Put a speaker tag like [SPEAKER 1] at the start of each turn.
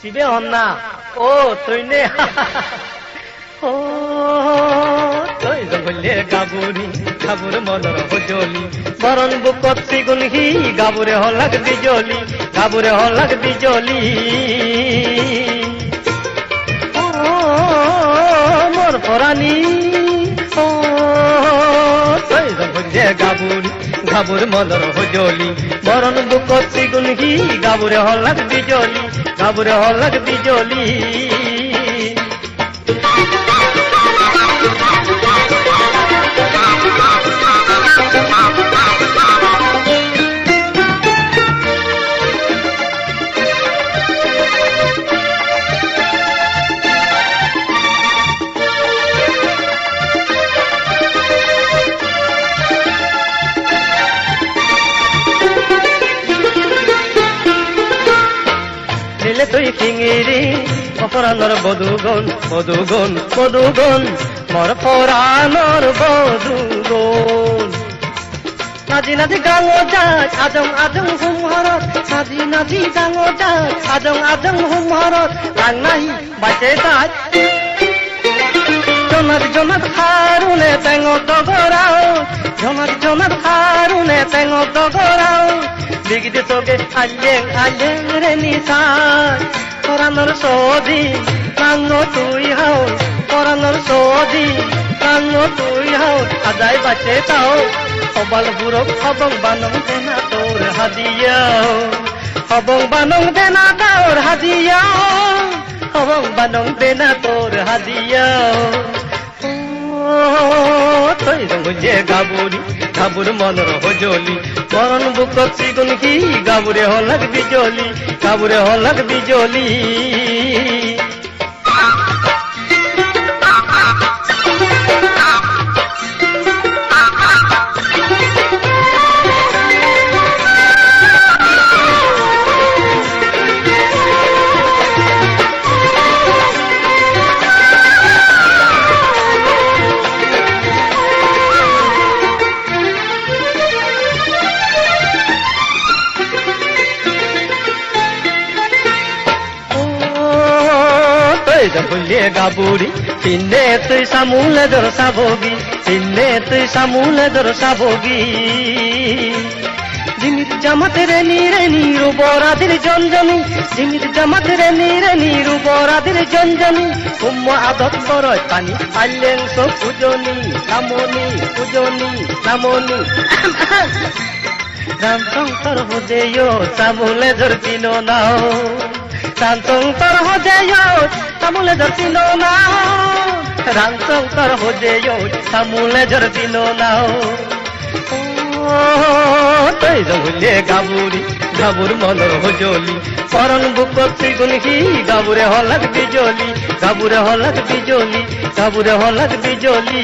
[SPEAKER 1] শিবে হন্না ও তৈনে ও তৈ জঙ্গলে গাবুরি গাবুর মনর হজলি বরণ বুকত সিগুনহি গাবুরে হলাক বিজলি গাবুরে হলাক বিজলি ও মোর পরানি ও তৈ জঙ্গলে গাবুরি গাবুর মনর হজলি বরণ বুকত সিগুনহি গাবুরে হলাক বিজলি গাবুরে হলাক বিজলি তুই ফিঙিরি অপরাণর বধুগণ বধুগণ বধুগণ মর পরাণর বধুগণ নাজি নাজি গাঙো যাক আজং আজং হুম হরত নাজি নাজি গাঙো যাক আজং আজং হুম হরত গাং নাহি বাঁচে তাই জনাত জনাত হারুনে তেঙ দগরাও জনাত জনাত হারুনে তেঙ দগরাও বিগিতে তোকে আলেং আলেং রে নিশান পরাণর সদি কাঙ্গ তুই হাও পরাণর সদি কাঙ্গ তুই হাও আজাই বাঁচে তাও অবাল বুড়ক হবং বানং দেনা তোর হাদিয়াও হবং বানং দেনা তোর হাদিয়াও হবং বানং দেনা তোর হাদিয়াও তৈ জঙ্গলে গাবুরি গাবুর মনর হজলি বরণ বুকত সিগুনহি গাবুরে হলাক বিজলি গাবুরে হলাক বিজলি জঙ্গলে গাবুরি পিনে তুই সামুলে ধর সাবগি পিনে তুই সামুলে ধর সাবগি জিমিত জামাতে রে নিরু বরাদির জঞ্জনি জিমিত জামাতে রে নিরু বরাদির জঞ্জনি কুম্ম আদত করয় পানি আইলেন সব পূজনি নামনি পূজনি নামনি রাম শঙ্কর হদেয় সামুলে ধর কিনো নাও রামশঙ্কর হদেয় সামুলে ধরছিল নাও রামশঙ্কর হদেয় সামুলে ধরছিল নাও তৈ জঙ্গলে গাবুরি গাবুর মনর হজলি পরণ বুকত সিগুনহি গাবুরে হলাক বিজলি গাবুরে হলাক বিজলি গাবুরে হলাক বিজলি